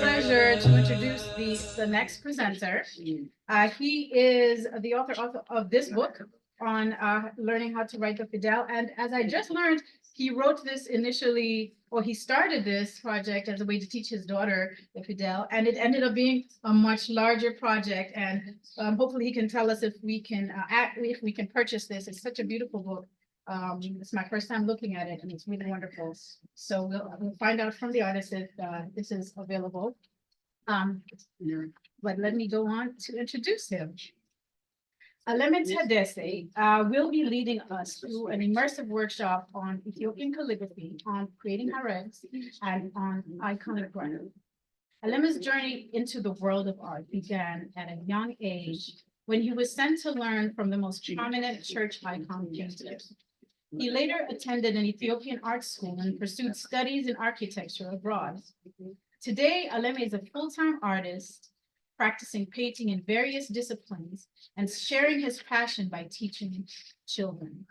pleasure to introduce the next presenter. He is the author of this book on learning how to write the Fidel. And as I just learned, he wrote this initially, or he started this project as a way to teach his daughter the Fidel, and it ended up being a much larger project. And hopefully he can tell us if we can purchase this. It's such a beautiful book. It's my first time looking at it, and it's really wonderful. So we'll find out from the artist if this is available. But let me go on to introduce him. Aleme Tadesse will be leading us through an immersive workshop on Ethiopian calligraphy, on creating haregs, and on iconography. Aleme's journey into the world of art began at a young age when he was sent to learn from the most prominent church icon painters. He later attended an Ethiopian art school and pursued studies in architecture abroad. Today, Aleme is a full-time artist, practicing painting in various disciplines and sharing his passion by teaching children.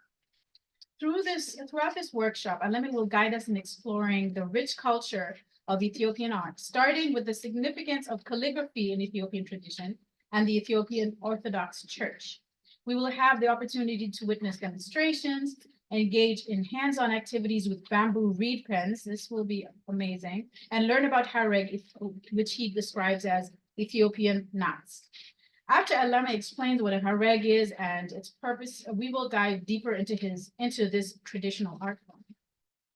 Throughout this workshop, Aleme will guide us in exploring the rich culture of Ethiopian art, starting with the significance of calligraphy in Ethiopian tradition and the Ethiopian Orthodox Church. We will have the opportunity to witness demonstrations, engage in hands-on activities with bamboo reed pens. This will be amazing. And learn about hareg, which he describes as Ethiopian knots. After Aleme explains what a hareg is and its purpose, we will dive deeper into this traditional art form.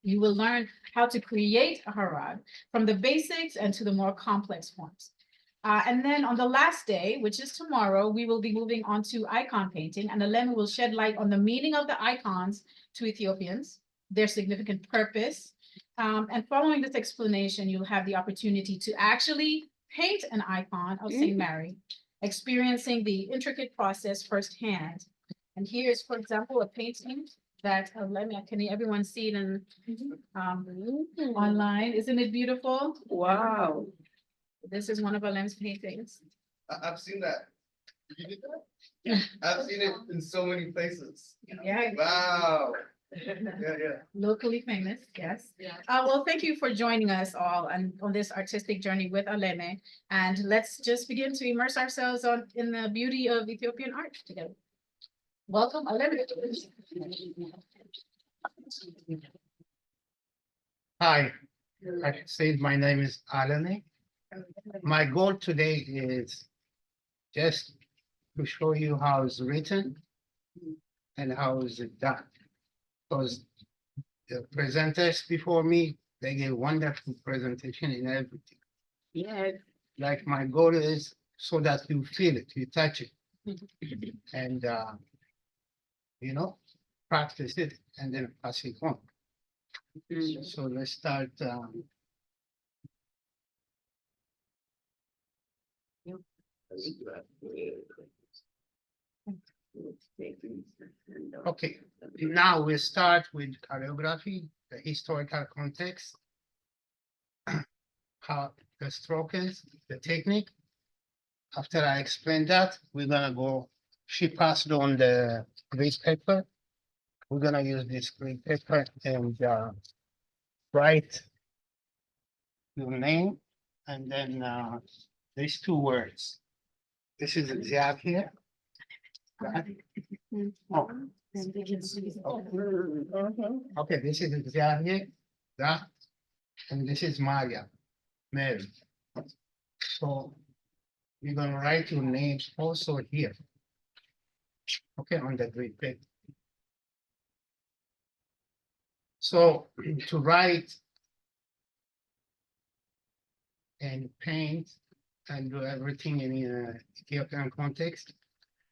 You will learn how to create a harag from the basics and to the more complex forms. And then on the last day, which is tomorrow, we will be moving on to icon painting, and Aleme will shed light on the meaning of the icons to Ethiopians, their significant purpose. And following this explanation, you'll have the opportunity to actually paint an icon of St. Mary, experiencing the intricate process firsthand. And here's, for example, a painting that Aleme, can everyone see it online? Isn't it beautiful? Wow. This is one of Aleme's paintings. I've seen that. You did that? Yeah. I've seen it in so many places. Yeah. Wow. Yeah. Locally famous, yes. Yeah. Well, thank you for joining us all on this artistic journey with Aleme. And let's just begin to immerse ourselves in the beauty of Ethiopian art together. Welcome, Aleme. Hi, I should say my name is Aleme. My goal today is just to show you how it's written and how is it done. Because the presenters before me, they gave wonderful presentation in everything. Yeah. Like my goal is so that you feel it, you touch it, and practice it and then pass it on. So let's start. Okay, now we start with calligraphy, the historical context, how the stroke is, the technique. After I explain that, we're gonna go, she passed on the grease paper. We're gonna use this grease paper and write your name and then these two words. This is Ziad here. Oh. Okay, this is Ziad here, that, and this is Maria, Mary. So you're gonna write your names also here. Okay, on the grid paper. So to write and paint and do everything in Ethiopian context,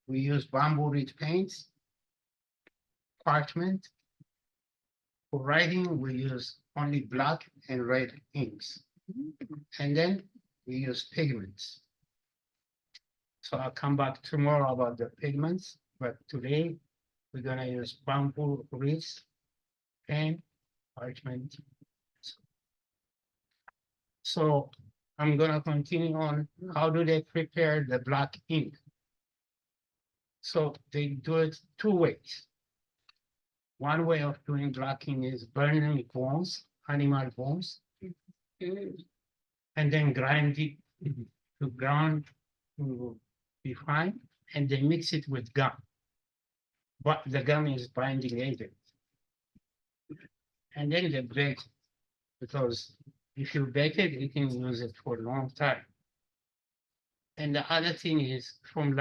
we use bamboo reed paints, parchment. For writing, we use only black and red inks. And then we use pigments. So I'll come back tomorrow about the pigments, but today we're gonna use bamboo reeds, pen, parchment. So I'm gonna continue on how do they prepare the black ink. So they do it two ways. One way of doing black ink is burning bones, animal bones. and then grind it to ground to be fine, and they mix it with gum. But the gum is binding agent. And then they bake, because if you bake it, you can use it for a long time. And the other thing is from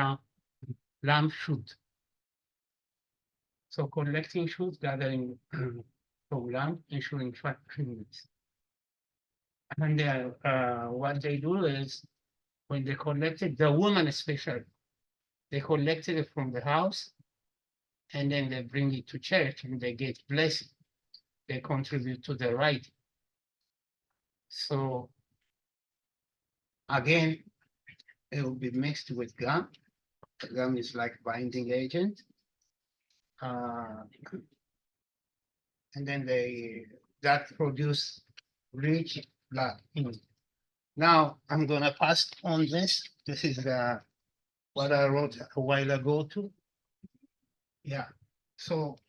lamb shoot. So collecting shoot, gathering from lamb, ensuring trimmings. And what they do is, when they collect it, the woman especially, they collected it from the house, and then they bring it to church and they get blessed. They contribute to the right. So again, it will be mixed with gum. Gum is like binding agent. And then that produce rich black ink. Now I'm gonna pass on this. This is what I wrote a while ago too. Yeah, so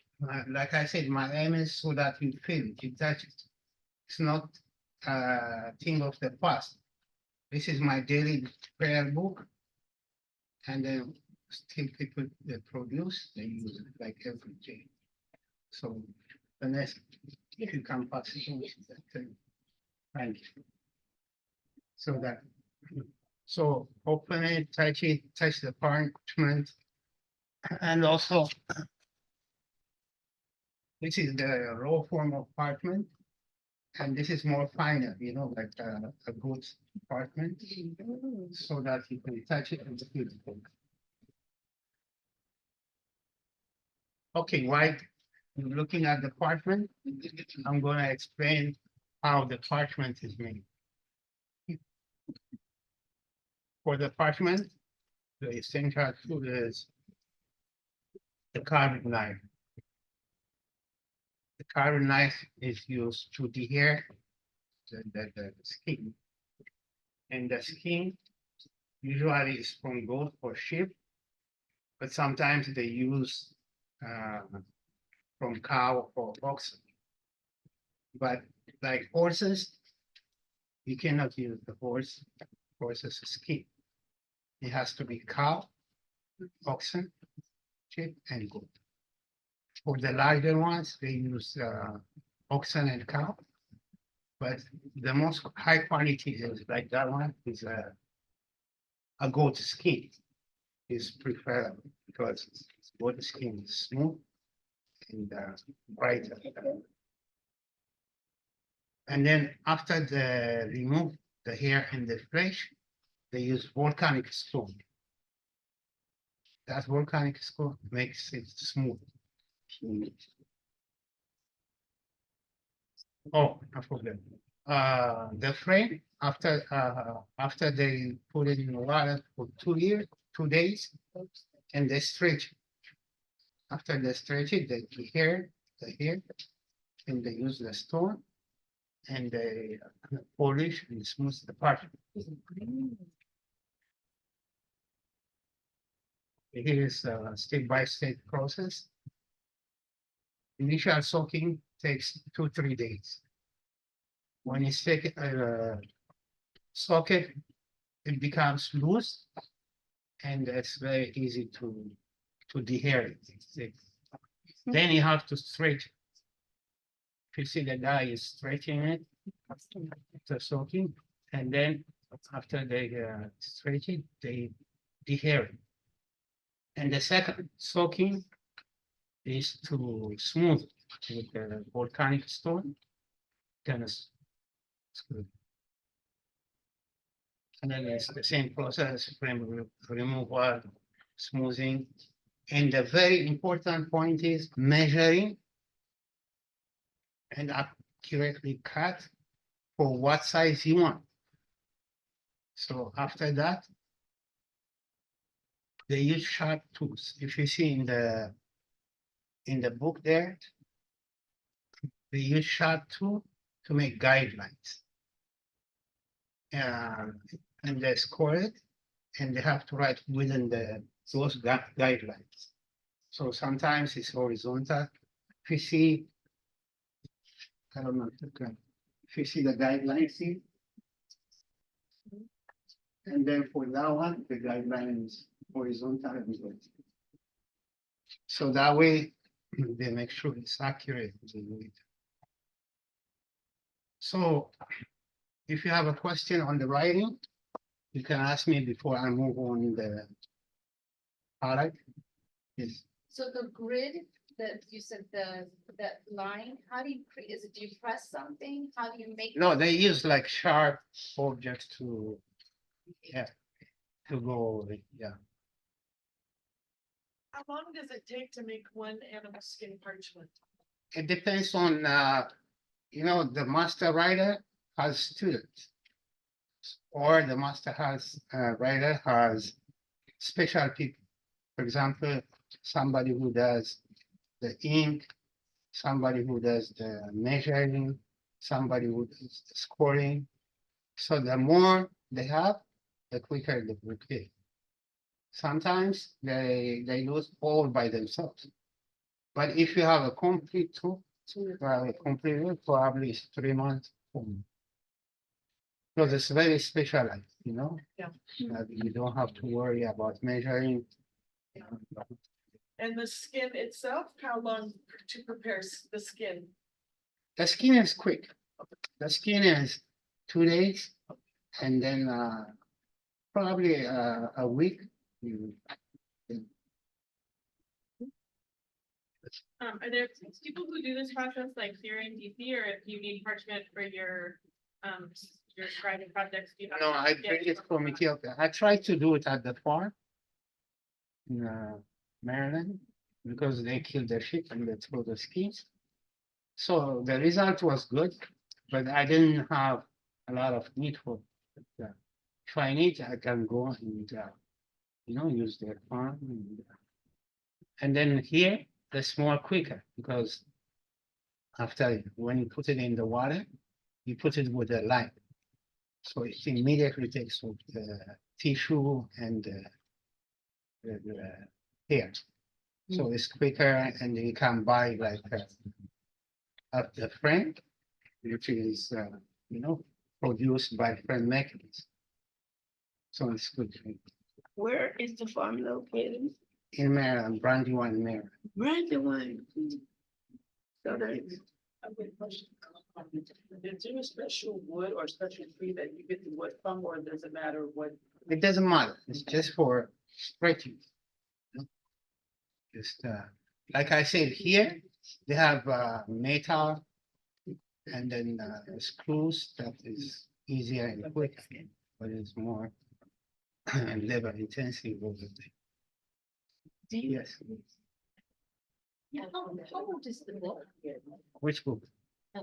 like I said, my aim is so that you feel it, you touch it. It's not a thing of the past. This is my daily prayer book. And then still people they produce, they use it like every day. So the next, if you can pass it on, thank you. So that, so open it, touch the parchment. And also, this is the raw form of parchment. And this is more finer, you know, like a good parchment, so that you can touch it and feel it. Okay, while you're looking at the parchment, I'm gonna explain how the parchment is made. For the parchment, the essential tool is the carving knife. The carving knife is used to dehair the skin. And the skin usually is from goat or sheep, but sometimes they use from cow or oxen. But like horses, you cannot use the horse's skin. It has to be cow, oxen, sheep, and goat. For the larger ones, they use oxen and cow. But the most high quality is like that one is a goat skin is preferable because goat skin is smooth and brighter. And then after they remove the hair and the flesh, they use volcanic stone. That volcanic stone makes it smooth. Oh, I forgot. The frame after they put it in the water for 2 days, and they stretch it. After they stretch it, they hair, and they use the stone, and they polish and smooth the parchment. Here is a step-by-step process. Initial soaking takes 2-3 days. When you soak it, it becomes loose, and it's very easy to dehair it. Then you have to stretch it. If you see the guy is stretching it after soaking, and then after they stretch it, they dehair it. And the second soaking is to smooth with the volcanic stone. Then it's good. And then it's the same process, removal, smoothing. And the very important point is measuring and accurately cut for what size you want. So after that, they use sharp tools. If you see in the book there, they use sharp tool to make guidelines. And they score it, and they have to write within those guidelines. So sometimes it's horizontal. If you see, I don't know if you see the guidelines here, And then for that one, the guideline is horizontal and vertical. So that way, they make sure it's accurate. So if you have a question on the writing, you can ask me before I move on the product. Yes. So the grid that you said, that line, how do you create, is it, do you press something? How do you make? No, they use like sharp objects to, yeah, to go over it, yeah. How long does it take to make one animal skin parchment? It depends on, you know, the master writer has students. Or the master writer has special people. For example, somebody who does the ink, somebody who does the measuring, somebody who does the scoring. So the more they have, the quicker they will be. Sometimes they do all by themselves. But if you have a complete tool, probably it's 3 months. Because it's very specialized, you know? Yeah. You don't have to worry about measuring. And the skin itself, how long to prepare the skin? The skin is quick. The skin is 2 days and then probably a week. Are there people who do this process like here in DC, or if you need parchment for your scribing projects? Do you have No, to I get bring it some from that? Ethiopia. I tried to do it at the farm in Maryland because they killed the sheep and they threw the skins. So the result was good, but I didn't have a lot of need for it. If I need, I can go and you know, use their farm. And then here, that's more quicker because after when you put it in the water, you put it with a light. So it immediately takes off the tissue and the hair. So it's quicker and you can buy like the frame, which is, you know, produced by frame makers. So it's good. Where is the farm located? In Maryland, Brandywine, Maryland. Brandywine. So that's, A good question. Is there a special wood or special tree that you get the wood from, or does it matter what? It doesn't matter. It's just for stretching. Just like I said here, they have metal and then screws that is easier and quicker, but it's more labor intensive over there. do you, Yes. Yeah, how old is the book? Which book?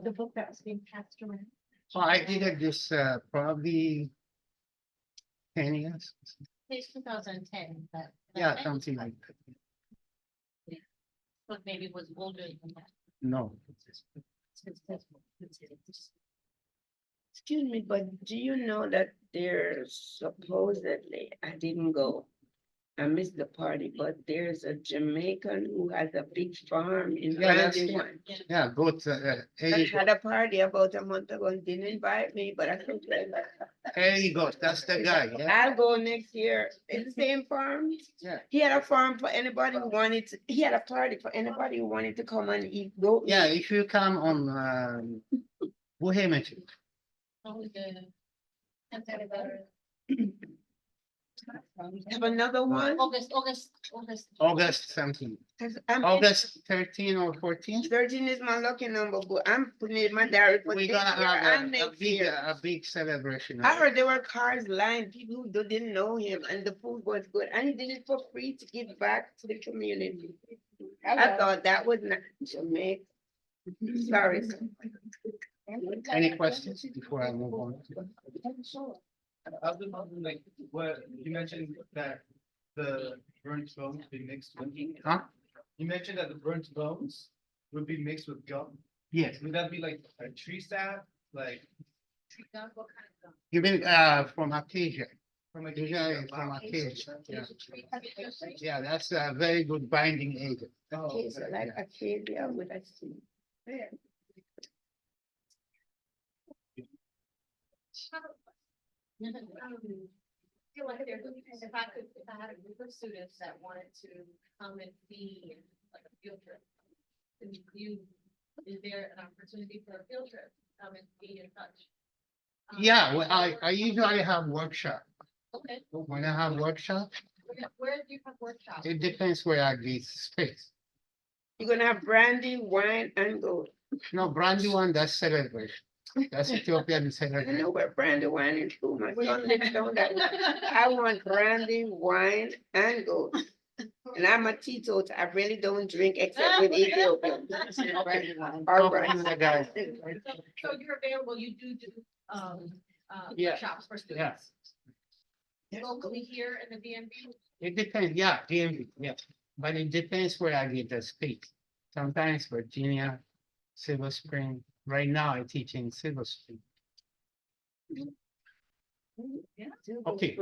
The book that's being passed around. So I did it this probably 10 years. It's 2010, but. Yeah, something like that. But maybe it was older than that. No. excuse me, but do you know that there's supposedly, I didn't go. I missed the party, but there's a Jamaican who has a big farm in Yeah, that's- Brandywine. Yeah, go to I had a party about a month ago and didn't invite me, but I think there you go. That's the guy. Yeah. I'll go next year. It's the same farm. Yeah. He had a farm for anybody who wanted to, he had a party for anybody who wanted to come and eat goat meat. Yeah, if you come on Bohemian, Oh, the. Have another one? August. August something, 'Cause I'm August 13 or 14. 13 is my lucky number, but I'm putting it in my diary for We're this gonna year have and a next year. big celebration. I heard there were cars lined, people who didn't know him, and the food was good, and he did it for free to give back to the community. I thought that was not Jamaica. Sorry. Any questions before I move on? I've been wondering, like, what, you mentioned that the burnt bones be mixed with. Huh? You mentioned that the burnt bones would be mixed with gum. Yes. Would that be like a tree sap, like You mean from Acacia? from a? Usually from Acacia. Yeah. Acacia. Yeah, that's a very good binding agent. Oh, Okay, so like Acacia with a C. feel like there's, if I could, if I had a group of students that wanted to come and see like a field trip. Can you, is there an opportunity for a field trip, come and be in touch? Yeah, well, I usually have workshop. Okay, When I have workshop, where do you have workshops? it depends where I get space. You're gonna have brandy, wine, and gold. No, brandy one, that's celebration. That's Ethiopian I celebration. know where brandy, wine, and food. My son lives down that way. I want brandy, wine, and gold. And I'm a teetotal. I really don't drink except with Ethiopian. All right. Talk to the guy. So you're available, you do, Yeah. workshops for students? Locally here in the DMV? It depends, yeah, DMV, yeah, but it depends where I get the space. Sometimes Virginia, Silver Spring, right now I teach in Silver Spring. Okay,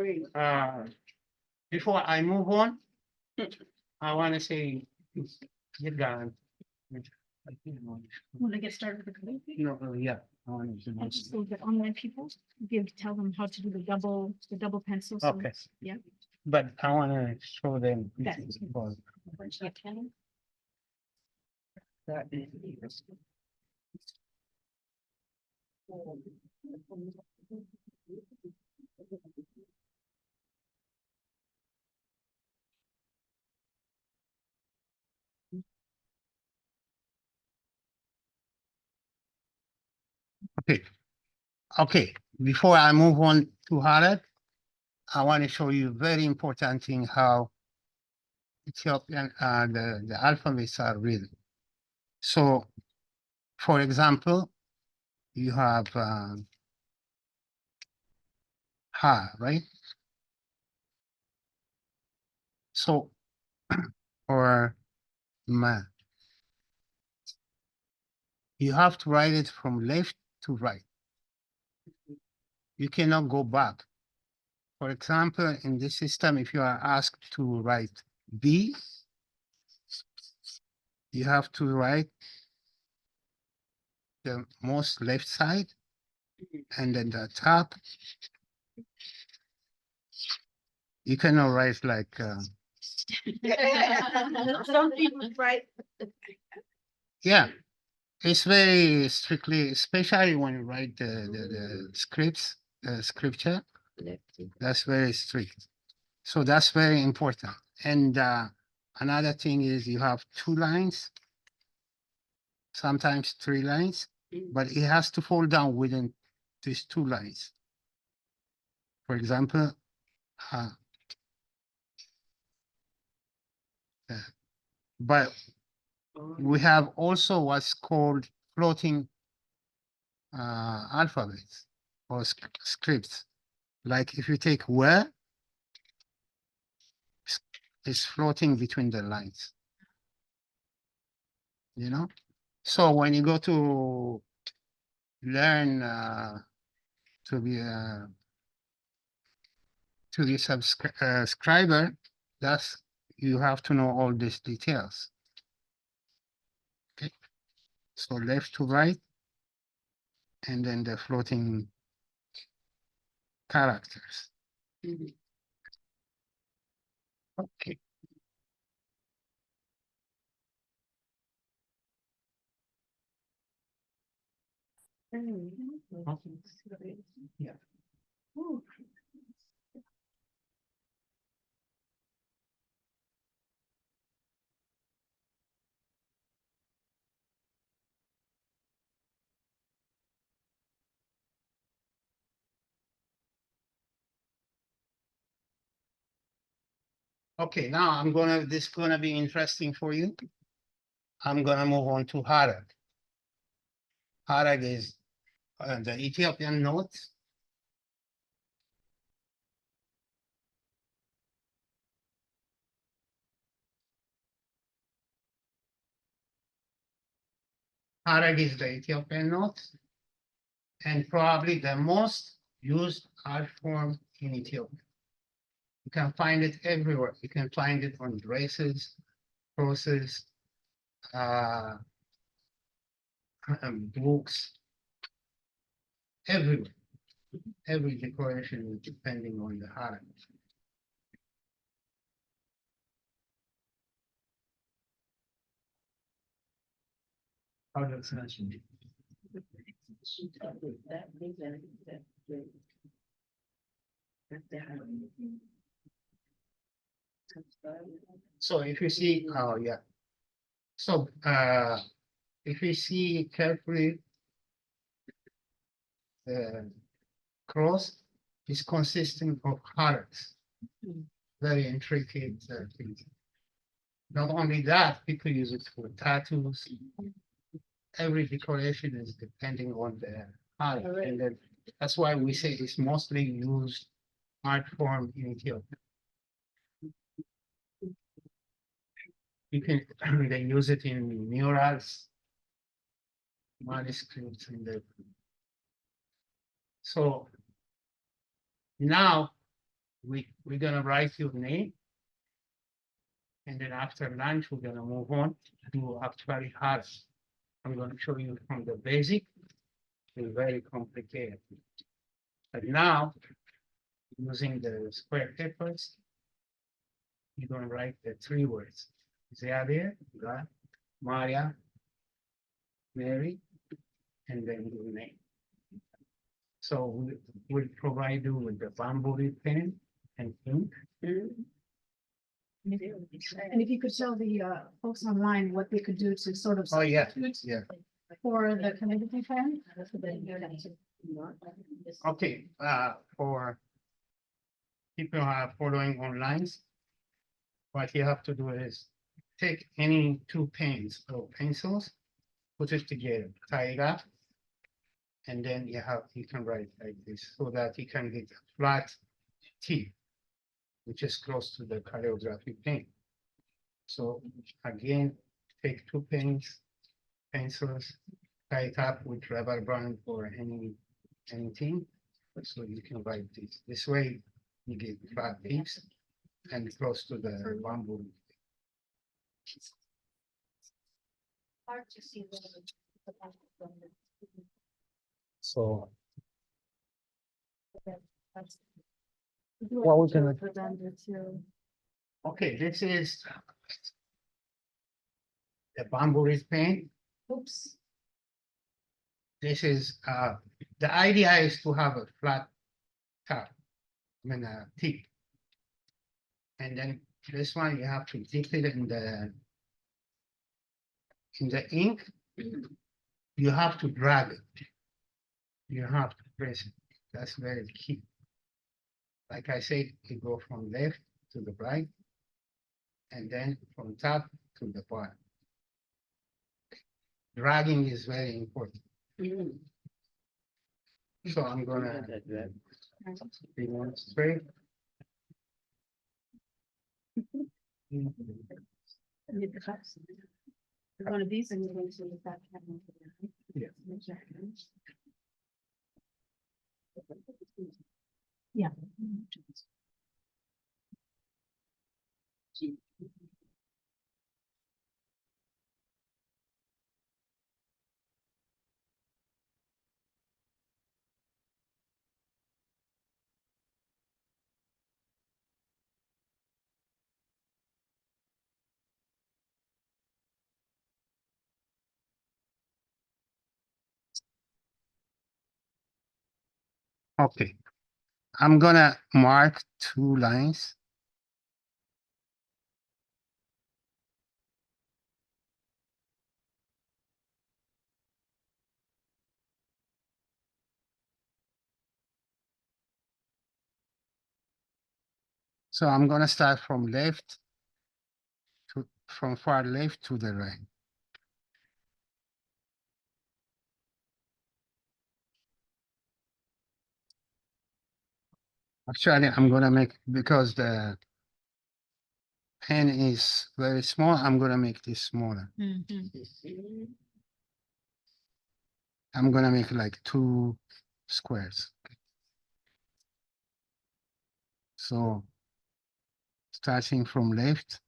before I move on, I want to say, get going. Want to get started with the calligraphy? No, yeah. I wanna do I this. just told the online people, tell them how to do the double pencil. so- Okay. Yeah. But I want to show them. this Okay. is for- Yeah, can that is- Okay. Okay, before I move on to Harad, I want to show you very important thing how Ethiopian the alphabets are written. So, for example, you have ha, right? So, or ma. You have to write it from left to right. You cannot go back. For example, in this system, if you are asked to write B, you have to write the most left side and then the top. You cannot write like, Some people write. yeah, it's very strictly, especially when you write the scripts, scripture, that's very strict. So that's very important. And another thing is you have 2 lines, sometimes 3 lines, but it has to fall down within these 2 lines. For example, but we have also what's called floating alphabets or scripts. Like if you take where, it's floating between the lines. You know? So when you go to learn to be a subscriber, that's you have to know all these details. Okay, so left to right, and then the floating characters. Okay. Yeah. Okay, now this is gonna be interesting for you. I'm gonna move on to Harag. Harag is the Ethiopian notes. Harag is the Ethiopian notes and probably the most used art form in Ethiopia. You can find it everywhere. You can find it on dresses, crosses, books, everywhere. every decoration is depending on the heart. How does that? So if you see, oh yeah. So if you see carefully, the cross is consisting of hearts. Very intricate things. Not only that, people use it for tattoos. Every decoration is depending on the art, and then that's why we say it's mostly used art form in Ethiopia. You can they use it in murals, manuscripts, and the so now we're gonna write your name, and then after lunch we're gonna move on to actually hard. I'm gonna show you from the basic to very complicated. But now, using the square papers, you're gonna write the 3 words. Ziadir, God, Maria, Mary, and then your name. So we'll provide you with the bamboo pen and ink. And if you could tell the folks online what they could do to sort of. Oh, yeah, substitute yeah. For the calligraphy pen. Okay, for people who are following online, what you have to do is take any 2 pens or pencils, put it together, tie it up, and then you can write like this so that you can get a flat tip, which is close to the calligraphy pen. So again, take 2 pens, pencils, tie it up with rubber band or anything, so you can write this. This way, you get flat tips and close to the bamboo. Hard to see. So what we're gonna okay, this is the bamboo wrist pen. Oops. This is the idea is to have a flat top, I mean a tip. And then this one you have to dip it in the ink. You have to drag it. You have to press it. That's very key. Like I said, you go from left to the right, and then from top to the bottom. Dragging is very important. So I'm gonna demonstrate. Need the cups. One of these and you're going to use that. Yeah. Yeah. Okay, I'm gonna mark 2 lines. So I'm gonna start from far left to the right. Actually, I'm gonna make, because the pen is very small, I'm gonna make this smaller. I'm gonna make like 2 squares. So starting from left.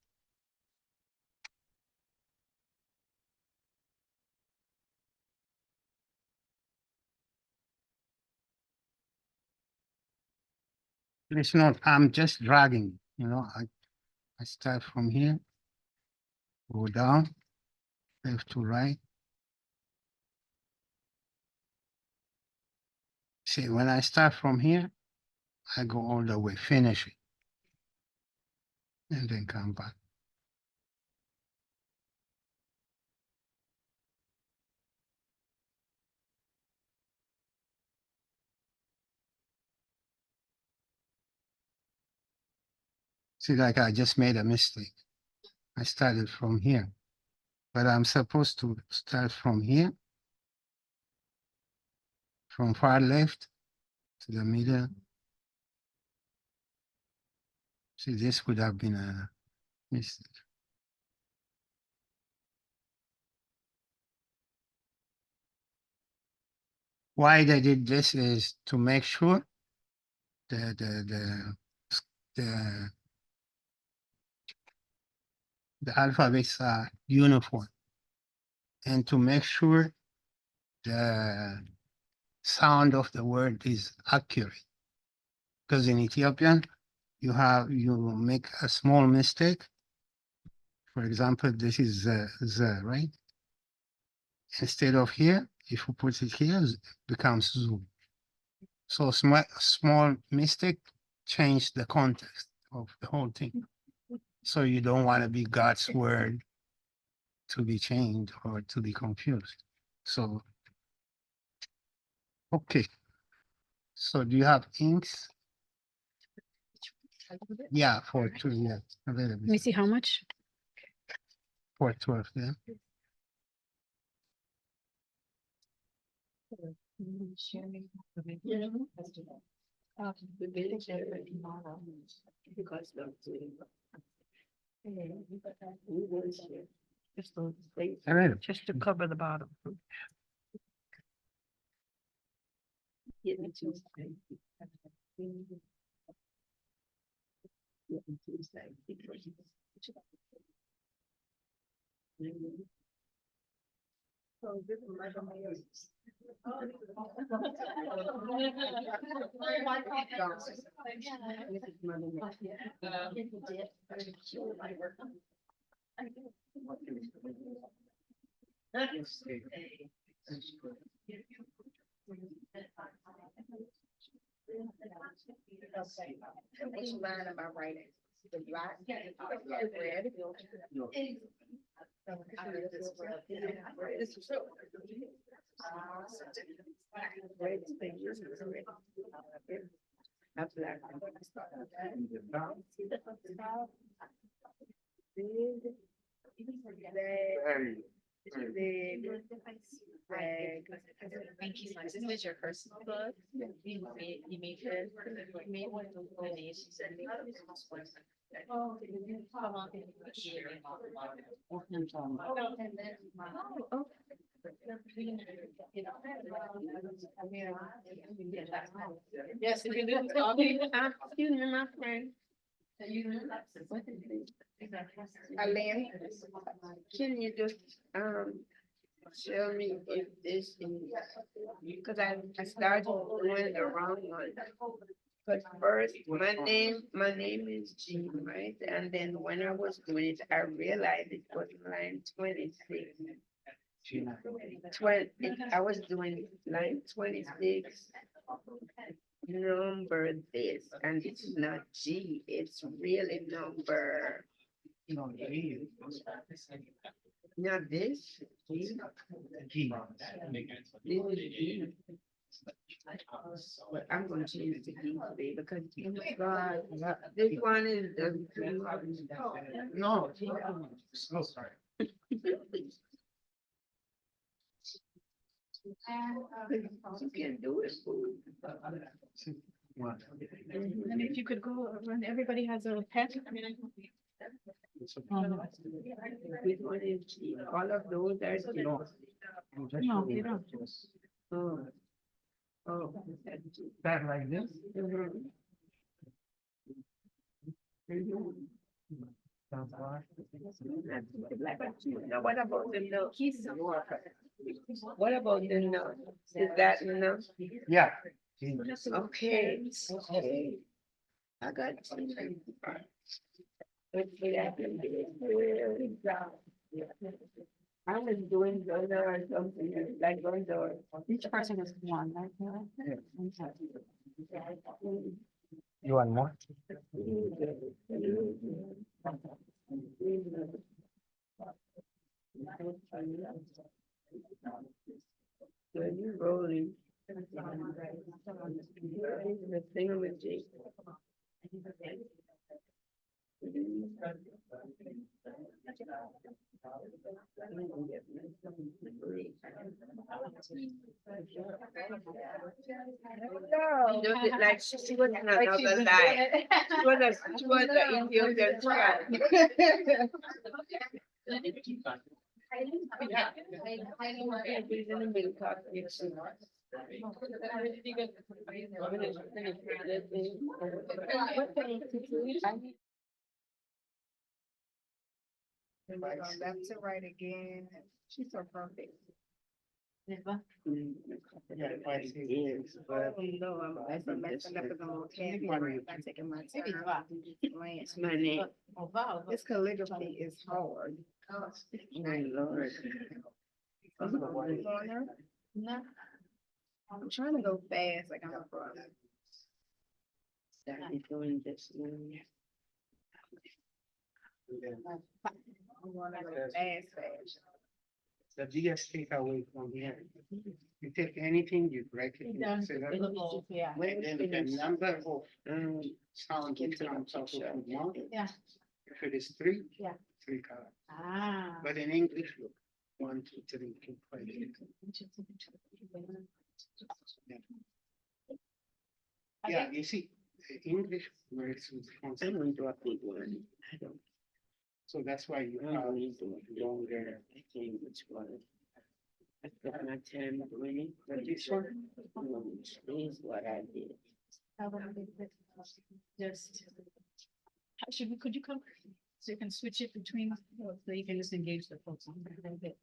It's not, I'm just dragging, you know, I start from here, go down, left to right. See, when I start from here, I go all the way, finish it. And then come back. See, like I just made a mistake. I started from here, but I'm supposed to start from here, from far left to the middle. See, this would have been a mistake. Why they did this is to make sure the the the alphabets are uniform, and to make sure the sound of the word is accurate. Because in Ethiopian, you make a small mistake. For example, this is the, right? Instead of here, if you put it here, it becomes zoo. So small mistake change the context of the whole thing. So you don't want to be God's word to be changed or to be confused. So, okay. So do you have inks? Yeah, for two, yeah, available. Let me see how much. For 12, yeah. Because of we will share. Just those things, All right. just to cover the bottom. Get me Tuesday. Get me Tuesday. So this is my Which line am I writing? The black, red. Red fingers. That's black. Thank you so much. This is your personal book. You made it. You made one of the donations. Yes, if you do. Excuse me, my friend. Aleme, can you just, show me if this is, because I started doing the wrong one. But first, my name is G, right? And then when I was doing it, I realized it was line 26. I was doing line 26, number this, and it's not G, it's really number, not this. G. This is G. But I'm gonna change it to D today because oh my God, this one is the. No. So sorry. You can do it. And if you could go, when everybody has a pen, I mean, I can. Which one is G? All of those are G. No, they don't. Oh. Oh. Back like this. Now, what about the note? What about the note? Is that enough? Yeah. Okay, okay. I got. Hopefully I can do it. Good job. I was doing Gondor or something like Gondor. Each person is one, right? You want more? So you rolling. The thing with Jake. She does it like she was in another life. She was the Ethiopian tribe. And we're going left to right again. She's so perfect. Never. Oh, no, I'm messing up with a little candy. I'm taking my Maybe time. what? It's my name. Oh, wow. This calligraphy is hard. My Lord. Corner. No. I'm trying to go fast, like I'm a pro. Started doing this one. I wanna go fast. The biggest takeaway from here, you take anything, you break it. into Done. syllables, Yeah. and the number of sounds it comes out of one. Yeah. If it is three. Yeah. 3 colors. Ah. But in English, look, 1, 2, 3, 4, 5, 6. Yeah, you see, English works with I'm consonants, going to a big one. I don't. so that's why you I'm have going to a longer. I can't which one. I got my time doing But this one, This is what I did. Just. Could you come, so you can switch it between, so you can just engage the folks on a little bit.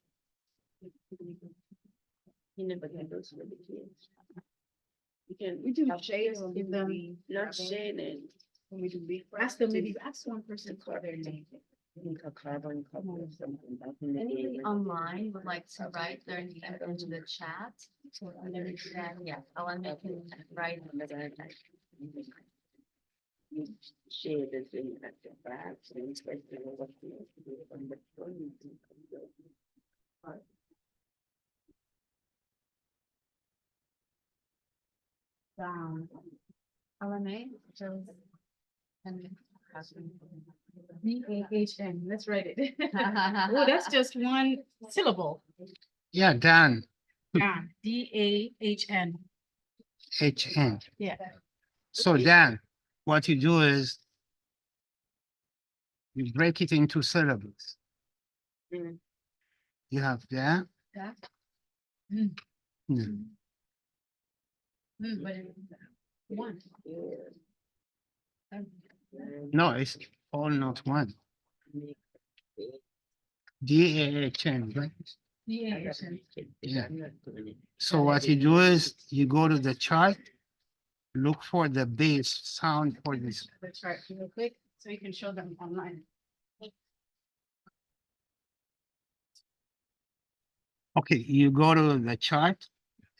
You never get those for the kids. You can. We do have shades kids when give we them- do Not shading. when we do leaf. Ask them, maybe ask one person for their name. I think a carbon copy or something back in the day. Anybody when- online would like to write their name into the chat? And then we can, yeah, Aleme can write. You share the thing at the back, and it's like, you know, what you do on the front. Aleme, Joe. And. D-A-H-N, let's write it. Oh, that's just one syllable. yeah, Dan, Yeah, D-A-H-N. H-N. Yeah. So Dan, what you do is you break it into syllables. Mm. You have that. That. Hmm. But one. No, it's all not one. D-A-H-N, right? D-A-H-N. Yeah. I'm not doing it. So what you do is you go to the chart, look for the base sound for this. Let's try it real quick, so you can show them online. Okay, you go to the chart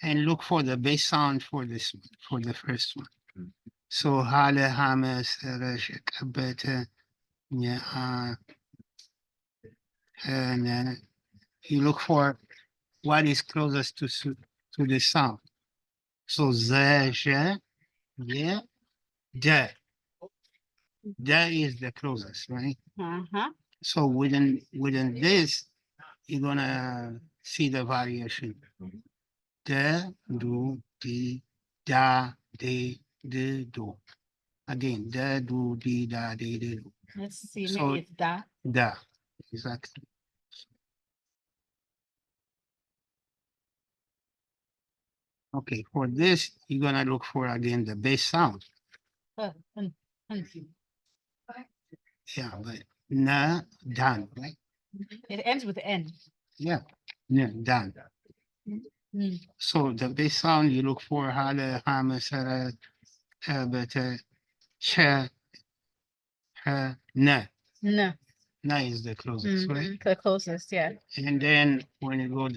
and look for the base sound for this, for the first one. So Hale, Hamas, Kabete, yeah, and then you look for what is closest to the sound. So ze, je, yeah, de. De is the closest, right? Uh-huh. So within this, you're gonna see the variation. De, do, di, da, de, do. Again, de, do, di, da, de, do. Let's see, So- maybe it's da. Da, exactly. Okay, for this, you're gonna look for again the bass sound. Un. Yeah, but na, dan, right? It ends with N. Yeah, yeah, dan. Mm. So the bass sound you look for hale, hame, sere, bete, che, na. No, Na is the closest, right? the closest, yeah. And then when you go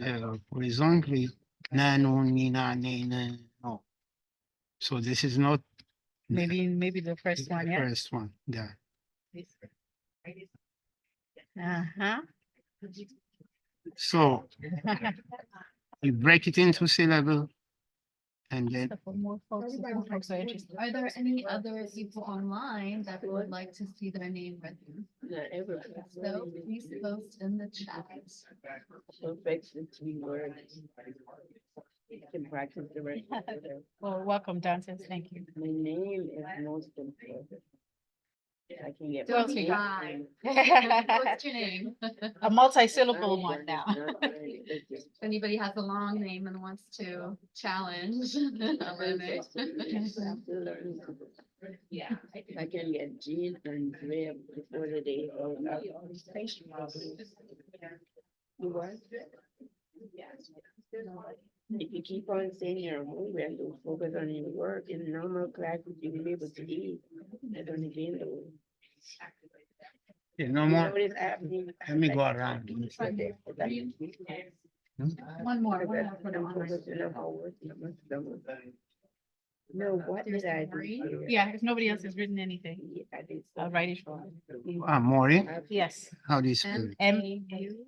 horizontally, na, no, ni, na, ne, na, no. So this is not Maybe the first the one, yeah. first one, yeah. Uh-huh. So you break it into syllable and then More folks are interested. Are there any other people online that would like to see their name written? Not everybody. So please post in the chat. Perfection 3 words. You can practice the rest of it. Well, welcome, Dances. Thank you. My name is most important. I can get. Don't my say name that. right. What's your name? A multi-syllable one now. If anybody has a long name and wants to challenge. Aleme. Yeah. I can get Jean and Dre before the day. You what? If you keep on saying you're hungry and don't focus on your work, in normal classes, you will be able to eat. I don't even know. yeah, no more. Notice happening. Let me go around. One more for the online. No, what did I do? Three? here? Yeah, if nobody else has written anything, Yeah, I did. I'll write it for Maureen, Yes. how do you spell it? M-A-U.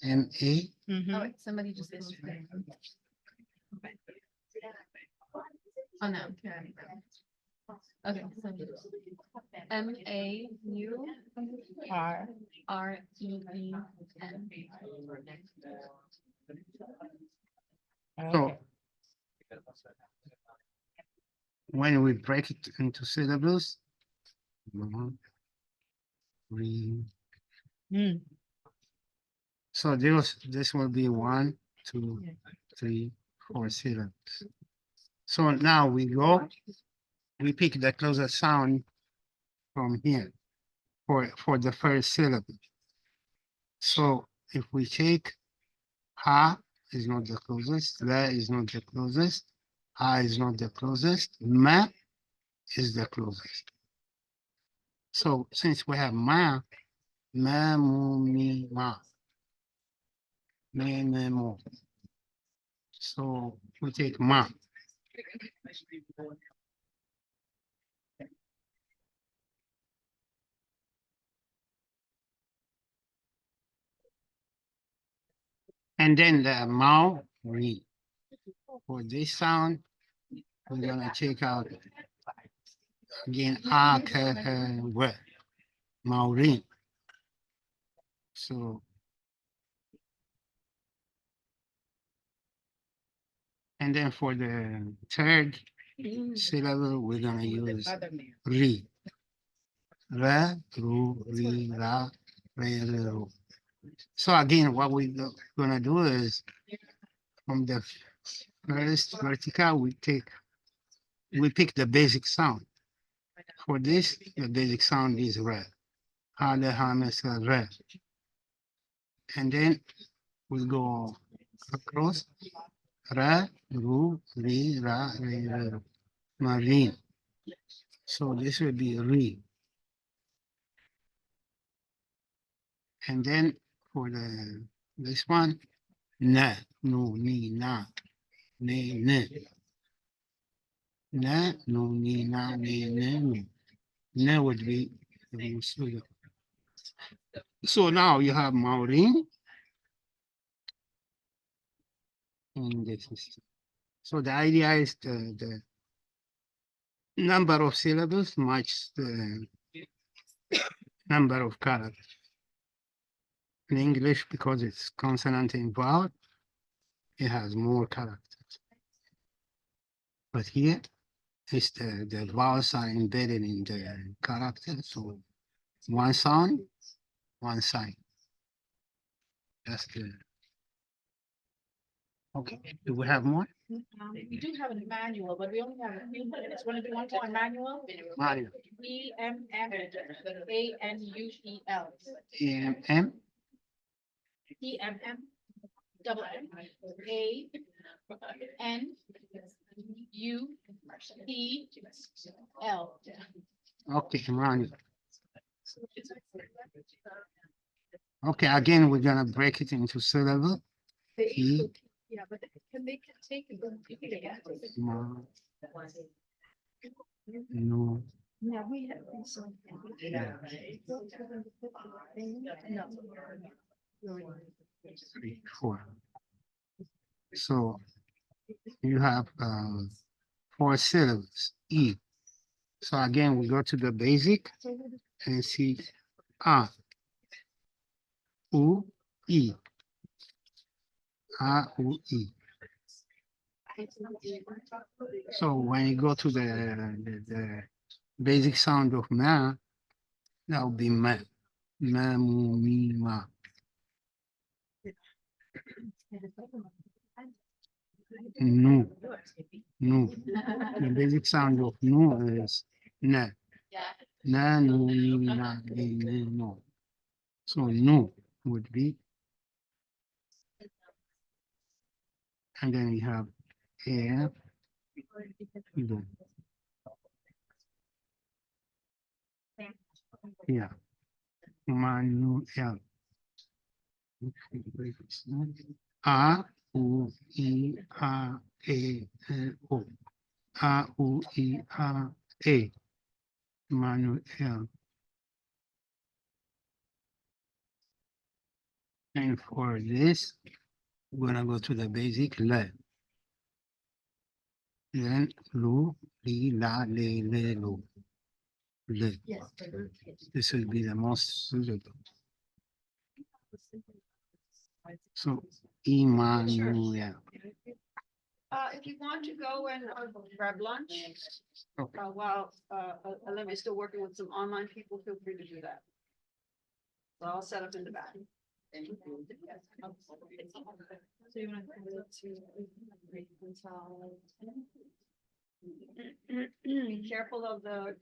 M-A? Mhm. Oh, wait, somebody just posted. Oh, no. Okay, so M-A-U. R. R-E-E-N. So when we break it into syllables, one, three. Mm. So this will be 1, 2, 3, 4 syllables. So now we pick the closest sound from here for the first syllable. So if we take ha is not the closest, la is not the closest, ha is not the closest, ma is the closest. So since we have ma, mu, mi, ma, me, mo. So we take ma. And then the mao, re. For this sound, we're gonna check out again a, k, h, w, Maureen. So, and then for the third syllable, we're gonna use re. Ra, ru, ri, ra, re, ru. So again, what we're gonna do is from the first vertical, we pick the basic sound. For this, the basic sound is re. Ha, le, ha, me, sa, re. And then we go across ra, ru, ri, ra, re, ru. Marine. So this will be re. And then for this one, na, no, ni, na, ne, ne. Na, no, ni, na, ne, ne, ne. Na would be the most suitable. So now you have Maureen. And this is, so the idea is the number of syllables match the number of characters. In English, because it's consonant and vowel, it has more characters. But here, it's the vowels are embedded in the character, so one sound, one sign. That's the. Okay, do we have more? We do have a manual, but we only have a few minutes. Want to do one more manual? Mario. PEMM. EMM. PEMM. Double M. A. N. U. P. L. Okay, Mario. Okay, again, we're gonna break it into syllable. E, Yeah, but can they take it? ma, no, Yeah, we have. No. 3, 4. So you have 4 syllables, E. So again, we go to the basic and see A, U, E. A, U, E. So when you go to the basic sound of ma, that would be ma. Ma, mu, mi, ma. Nu, nu. The basic sound of nu is na. Na, nu, ni, na, ni, ne, no. So nu would be, and then we have air. Yeah. Manu, yeah. A, U, I, A, E, O. A, U, I, A, E. Manuel. And for this, we're gonna go to the basic le. Then lu, li, la, le, lu. Le. This will be the most suitable. So Emmanuel. If you want to go and grab lunch, Okay. while, Aleme is still working with some online people, feel free to do that. So I'll set up in the back. So you want to go to reconcile. Be careful of the.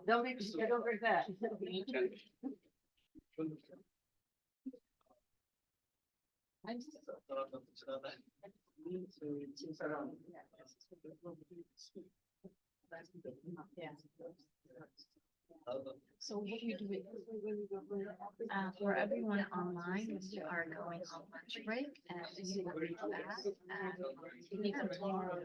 Don't break that. So what we do for everyone online, we are going on lunch break and we will be back and we need some tomorrow.